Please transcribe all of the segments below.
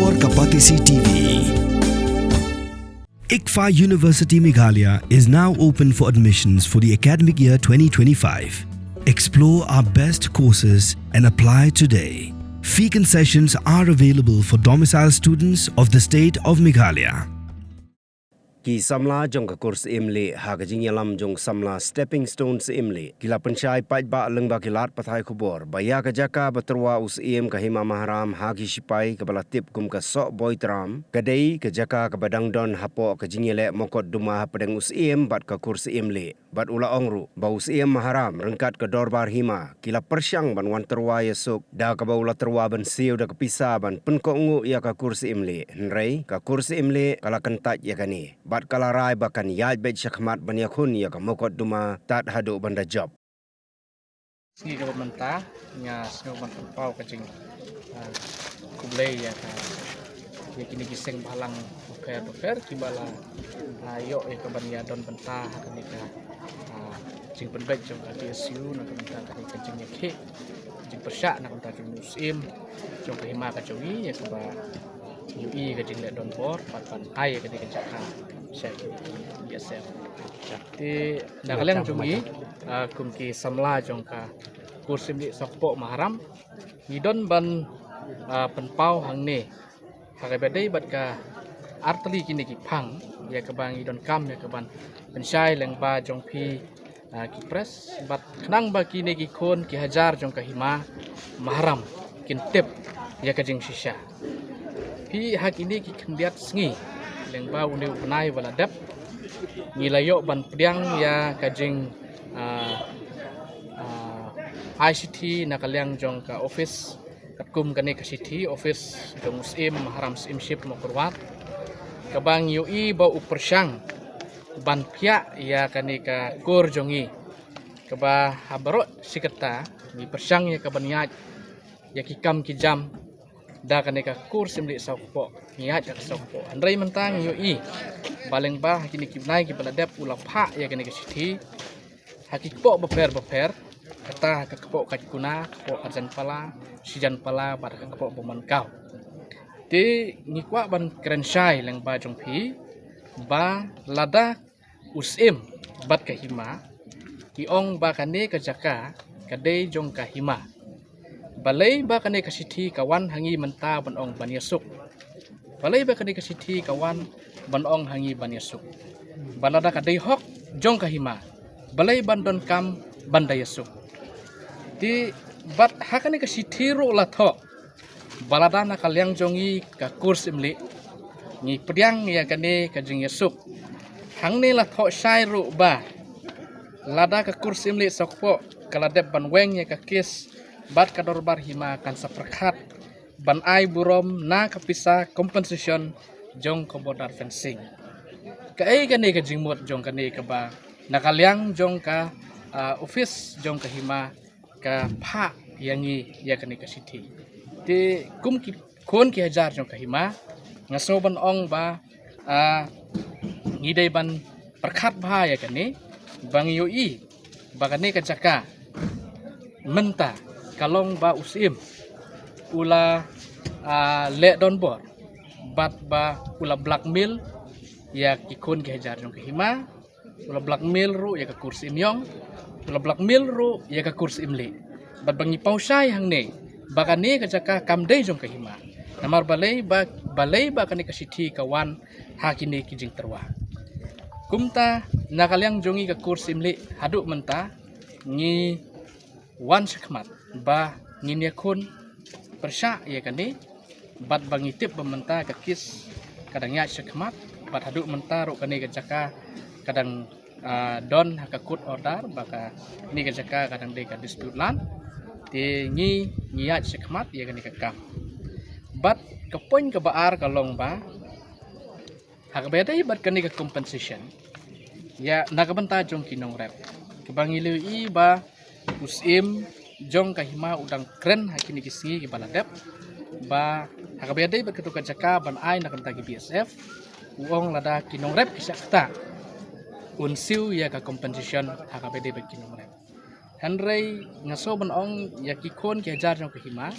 or Kapatisi TV. ICFA University Meghalaya is now open for admissions for the academic year 2025. Explore our best courses and apply today. Fee concessions are available for domicile students of the state of Meghalaya. Ki samla jong ka kurs imli ha ka jing yalam jong samla stepping stones imli kila penchai paj ba lengba kilat pathai kubor baya ka jaka baterwa us im ka hima maharam ha ki sipai ka bala tip kum ka sok boy tram kadai ka jaka ka badang don hapo ka jing yele mokot duma padang us im bat ka kurs imli bat ula ongru ba us im maharam rengkat ka dorbar hima kila persyang ban wan terwa yesuk da ka ba ula terwa ban siu da ka pisa ban penko ngu ya ka kurs imli nrei ka kurs imli kala kentat ya kani bat kala rai bakan yaj bet syakmat ban yakun ya ka mokot duma tat hadu banda job Sini ka mentah nya snow man pau ka jing kublai ya ka ya kini giseng balang beker kibala ayo e ka ban ya don mentah ka ni ka jing penbek jong ka DSU na ka mentah ka ka jing ya ke jing persyak na ka jing musim jong ka hima ka jogi ya ka ba UI ka jing le don bor pan ai ka ni ka jaka saya biasa jadi nagalang jungi kumki samla jongka kursim di sokpo maharam ngidon ban penpau hang ne hagai bedai bat ka artli kini ki phang ya ke bang ngidon kam ya ke ban pensyai lengba jongpi ki pres bat khnang ba kini ki khon ki hajar jongka hima maharam kin tip ya ke jing shisha pi hak ini ki kendiat sngi lengba undiu penai waladap ngilayo ban pediang ya kajing ICT nakaliang jong ka office katkum kani ka city office jong musim haram simship mokurwat kabang UI ba upersyang ban pia ya kani ka kur jongi kaba habaro sikata ni persyang ya kabaniat ya kikam kijam da kani ka kurs imli sokpo niat ka sokpo andrai mentang UI baleng ba kini kibnai ki baladap ula pha ya kani ka city hakikpo beper kata ka kepo ka kuna kepo arjan pala sijan pala bar ka kepo bomankau ti ngikwa ban krenshai leng ba jongpi ba lada usim bat ka hima ki ong ba kani ka jaka kadai jong ka hima balai ba kani ka city kawan hangi menta ban ong ban yasuk balai ba kani ka city kawan ban ong hangi ban yasuk balada ka dei hok jong ka hima balai ban don kam ban da yasuk di bat hakani ka city ro la tho balada na kalyang jongi ka kurs imli ni pediang ya kani ka jing yasuk hang ne la tho sai ro ba lada ka kurs imli sokpo kaladep ban weng ya ka kis bat kador bar hima kan saperkhat ban ai burom na kapisa compensation jong ko border fencing ka ai kani ka jingmot jong kani ka ba nakaliang jong ka office jong ka hima ka pha yangi ya kani ka city ti kum ki kon ki hajar jong ka hima ngaso ban ong ba ngidai ban perkhat ba ya kani bang UI ba kani ka jaka menta kalong ba usim ula le don bor bat ba ula blackmail ya kikon ki hajar jong hima ula blackmail ru ya ka kursi imyong ula blackmail ru ya ka kursi imli bat bangi pausai hang ne bakane ka jaka kamdai jong hima namar balai ba kani ka city kawan hakine ki jing terwa kumta nakalyang jongi ka kursi imli haduk menta ngi wan sakmat ba nginya kun persya ya kani bat bangi tip bementa ka kis kadang ya sakmat bat haduk menta ro kani ka jaka kadang don hakakut order baka ni ka jaka kadang de ka dispute lan ti ngiya sakmat ya kani ka kam bat kapoin ka baar kalong ba hakabedai bat kani ka compensation ya nakabenta jong kinong rep kabangiliwi ba usim jong kahima udang kren hakini kisi ki baladep ba hakabedai bat ketuka jaka ban ai nak tagi BSF uong lada kinong rep kisakta unsiu ya ka compensation hakabedai bat kinong rep Henry ngaso ban ong yakikon ke jar jong kahima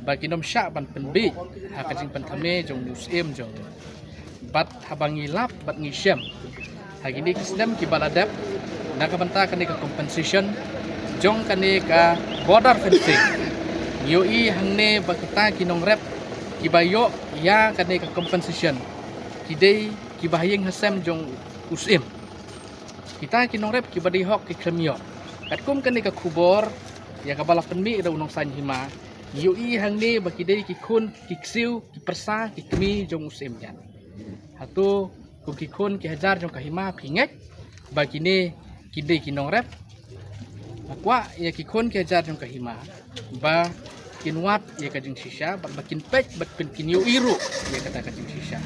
bagi nom syak ban penbi hakajing pentame jong musim jong bat habangi lap bat ngisem hagini kisdem ki baladep nakabanta kani ka compensation jong kani ka border fencing yoi hangne bakita kinong rep kibayo ya kani ka compensation kidai kibahayeng hasem jong usim kita kinong rep kibadi hok ki kremyo katkum kani ka kubor ya kabala penmi da unong san hima yoi hangne bakidai ki kun ki ksiu ki persa ki kemi jong usim jan hatu ku ki kun ki hajar jong kahima pingek bagine kidai kinong rep akwa ya ki kun ki hajar jong kahima ba kinwat ya kajing shisha bakin pek bat pen kinyo iru ya kata kajing shisha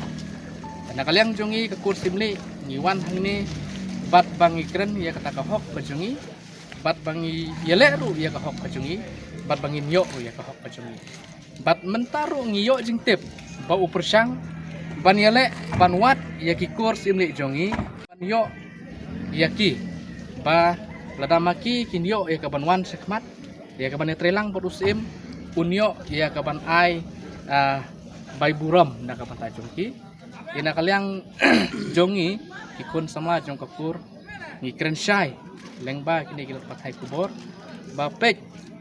karena kalian jongi ke kursim ni ngiwan hangne bat bangi keren ya kata kahok bajongi bat bangi yeleru ya kahok bajongi bat bangi nyo ya kahok bajongi bat mentaru ngiyo jing tip ba upersang ban yele ban wat ya ki kursim ni jongi ban yo ya ki ba ladamaki kinyo ya kaban wan sekmat ya kaban trelang podusim unyo ya kaban ai bay buram na kaban ta jongki ina kalyang jongi kikun sama jong kapur ni kren syai lengba kini gilat pathai kubor ba pek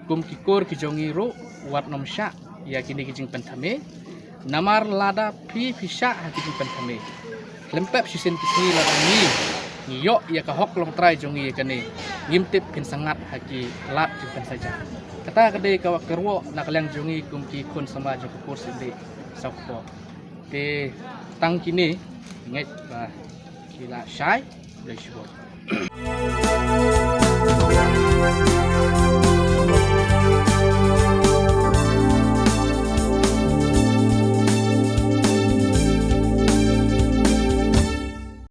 kum kikur ki jongi ru wat nom sya ya kini kijing pentame namar lada pi sya ha kijing pentame lempep sisin kisni ladani ngiyo ya ka hok long try jongi kani ngimtip pin sangat haki lat jeng saja kata kade kawak kerwo nak kalyang jongi kum ki kun sama jong kapur sinde sakpo te tang kini ingat ba kila syai dari syubur